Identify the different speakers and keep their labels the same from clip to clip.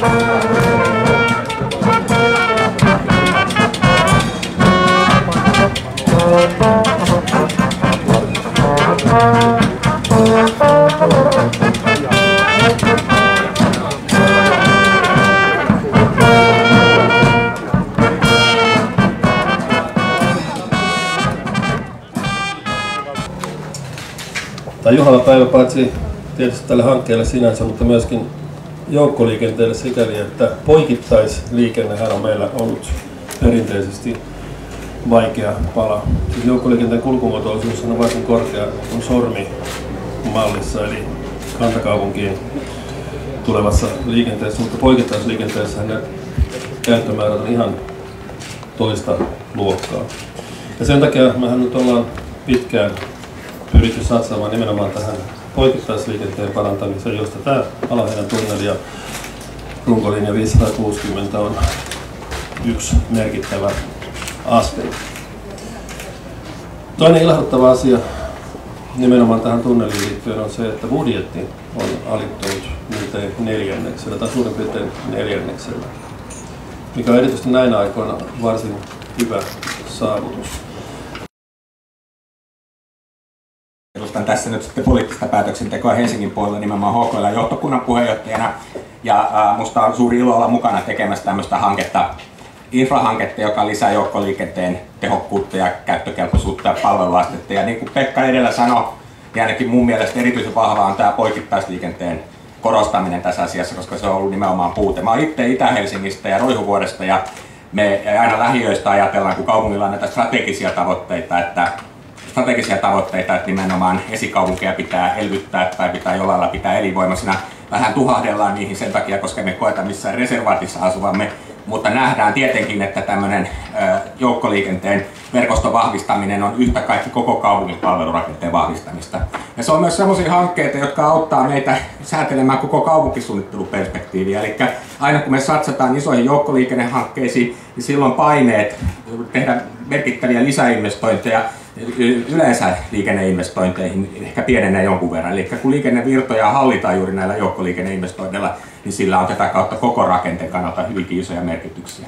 Speaker 1: Tämä juhlava päivä paitsi tietysti tälle hankkeelle sinänsä, mutta myöskin joukkoliikenteelle sikäli, että poikittaisliikennehän on meillä ollut perinteisesti vaikea pala. Siis joukkoliikenteen kulkumuotoisuus on varsin korkea on sormimallissa, eli kantakaupunkiin tulevassa liikenteessä, mutta poikittaisliikenteessä ne käyttömäärät on ihan toista luokkaa. Ja sen takia mehän nyt ollaan pitkään pyritty satsaamaan nimenomaan tähän poikittaisliikenteen parantamiseen, josta tämä Alaheinän tunneli ja runkolinja 560 on yksi merkittävä askel. Toinen ilahduttava asia nimenomaan tähän tunneliin liittyen on se, että budjetti on alittunut miltei neljänneksellä tai suurin piirtein neljänneksellä, mikä on erityisesti näinä aikoina varsin hyvä saavutus.
Speaker 2: Edustan tässä nyt sitten poliittista päätöksentekoa Helsingin puolella nimenomaan HKL:n johtokunnan puheenjohtajana. Ja musta on suuri ilo olla mukana tekemässä tämmöistä hanketta, infrahanketta, joka lisää joukkoliikenteen tehokkuutta ja käyttökelpoisuutta ja palveluastetta. Ja niin kuin Pekka edellä sanoi, niin ainakin mun mielestä erityisen vahvaa on tämä poikittaisliikenteen korostaminen tässä asiassa, koska se on ollut nimenomaan puute. Mä oon itse Itä-Helsingistä ja Roihuvuodesta ja me aina lähiöistä ajatellaan, kun kaupungilla on näitä strategisia tavoitteita, että nimenomaan esikaupunkeja pitää elvyttää tai pitää jollain lailla pitää elinvoimaisina. Vähän tuhahdellaan niihin sen takia, koska me koetaan missään reservaatissa asuvamme, mutta nähdään tietenkin, että tämmöinen joukkoliikenteen verkoston vahvistaminen on yhtä kaikki koko kaupungin palvelurakenteen vahvistamista. Ja se on myös sellaisia hankkeita, jotka auttaa meitä säätelemään koko kaupunkisuunnitteluperspektiiviä. Eli aina kun me satsataan isoihin joukkoliikennehankkeisiin, niin silloin paineet tehdä merkittäviä lisäinvestointeja yleensä liikenneinvestointeihin ehkä pienenee jonkun verran. Eli kun liikennevirtoja hallitaan juuri näillä joukkoliikenneinvestoinneilla, niin sillä on tätä kautta koko rakenteen kannalta hyvinkin isoja merkityksiä.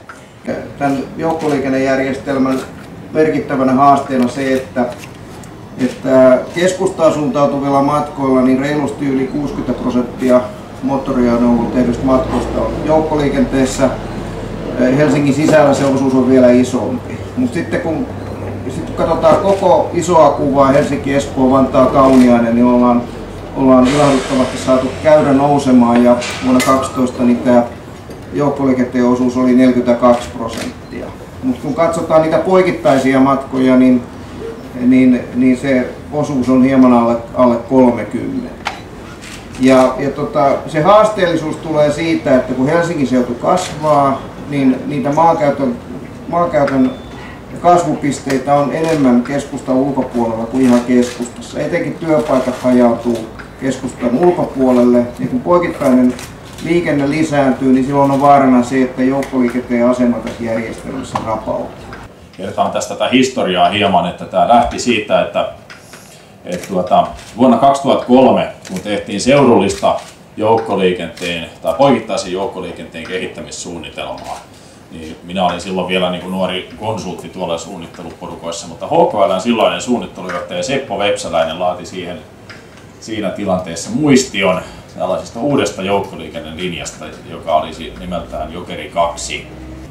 Speaker 3: Tämän joukkoliikennejärjestelmän merkittävänä haasteena se, että keskustaan suuntautuvilla matkoilla niin reilusti yli 60% moottoriajoneuvoilla tehdyistä matkoista on joukkoliikenteessä. Helsingin sisällä se osuus on vielä isompi. Mutta sitten kun katsotaan koko isoa kuvaa, Helsinki, Espoo, Vantaa, Kauniainen, niin ollaan ilahduttavasti saatu käyrä nousemaan ja vuonna 2012 niin tämä joukkoliikenteen osuus oli 42%. Mutta kun katsotaan niitä poikittaisia matkoja, niin se osuus on hieman alle 30%. Se haasteellisuus tulee siitä, että kun Helsingin seutu kasvaa, niin niitä maankäytön kasvupisteitä on enemmän keskustan ulkopuolella kuin ihan keskustassa. Etenkin työpaikat hajautuu keskustan ulkopuolelle. Ja kun poikittainen liikenne lisääntyy, niin silloin on vaarana se, että joukkoliikenteen asema tässä järjestelmässä rapautuu.
Speaker 4: Kertaan tästä tätä historiaa hieman, että tämä lähti siitä, että vuonna 2003, kun tehtiin seudullista joukkoliikenteen tai poikittaisen joukkoliikenteen kehittämissuunnitelmaa, niin minä olin silloin vielä niin kuin nuori konsultti tuolla suunnitteluporukoissa, mutta HKL:n silloinen suunnittelujohtaja Seppo Vepsäläinen laati siinä tilanteessa muistion tällaisesta uudesta joukkoliikennelinjasta, joka olisi nimeltään Jokeri 2.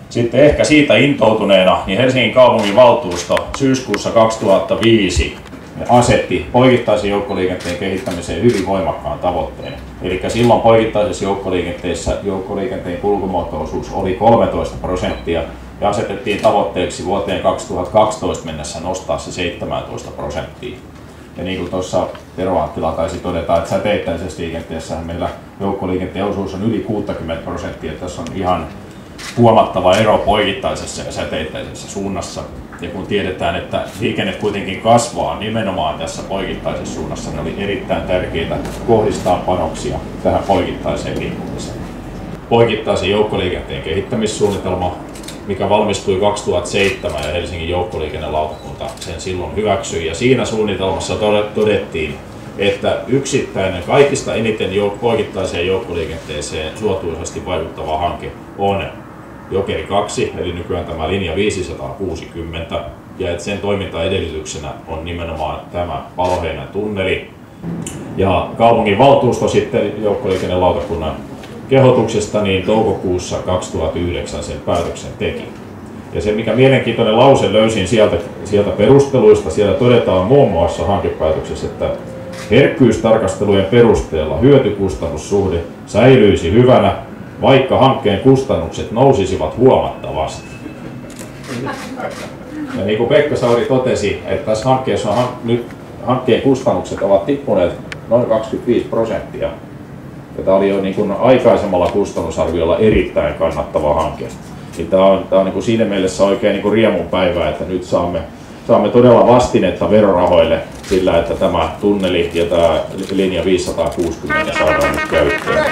Speaker 4: Sitten ehkä siitä intoutuneena, niin Helsingin kaupunginvaltuusto syyskuussa 2005 asetti poikittaisen joukkoliikenteen kehittämiseen hyvin voimakkaan tavoitteen. Eli silloin poikittaisessa joukkoliikenteessä joukkoliikenteen kulkumuoto-osuus oli 13% ja asetettiin tavoitteeksi vuoteen 2012 mennessä nostaa se 17%. Ja niin kuin tuossa Tero Anttila taisi todeta, että säteittäisessä liikenteessä meillä joukkoliikenteen osuus on yli 60%, että tässä on ihan huomattava ero poikittaisessa ja säteittäisessä suunnassa. Ja kun tiedetään, että liikenne kuitenkin kasvaa nimenomaan tässä poikittaisessa suunnassa, niin oli erittäin tärkeää kohdistaa panoksia tähän poikittaiseen liikkumiseen. Poikittaisen joukkoliikenteen kehittämissuunnitelma, mikä valmistui 2007 ja Helsingin joukkoliikennelautakunta sen silloin hyväksyi. Ja siinä suunnitelmassa todettiin, että yksittäinen kaikista eniten poikittaiseen joukkoliikenteeseen suotuisasti vaikuttava hanke on Jokeri 2, eli nykyään tämä linja 560, ja että sen toimintaedellytyksenä on nimenomaan tämä Paloheinän tunneli. Ja kaupungin valtuusto sitten joukkoliikennelautakunnan kehotuksesta niin toukokuussa 2009 sen päätöksen teki. Ja se mikä mielenkiintoinen lause löysin sieltä perusteluista, siellä todetaan muun muassa hankepäätöksessä, että herkkyystarkastelujen perusteella hyötykustannussuhde säilyisi hyvänä, vaikka hankkeen kustannukset nousisivat huomattavasti. Ja niin kuin Pekka Sauri totesi, että tässä hankkeessa nyt hankkeen kustannukset ovat tippuneet noin 25%. Ja tämä oli jo niin kuin aikaisemmalla kustannusarviolla erittäin kannattava hanke. Niin tämä on niin kuin siinä mielessä oikein niin kuin riemun päivä, että nyt saamme todella vastinetta verorahoille sillä, että tämä tunneli ja tämä linja 560 saadaan nyt käyttöön.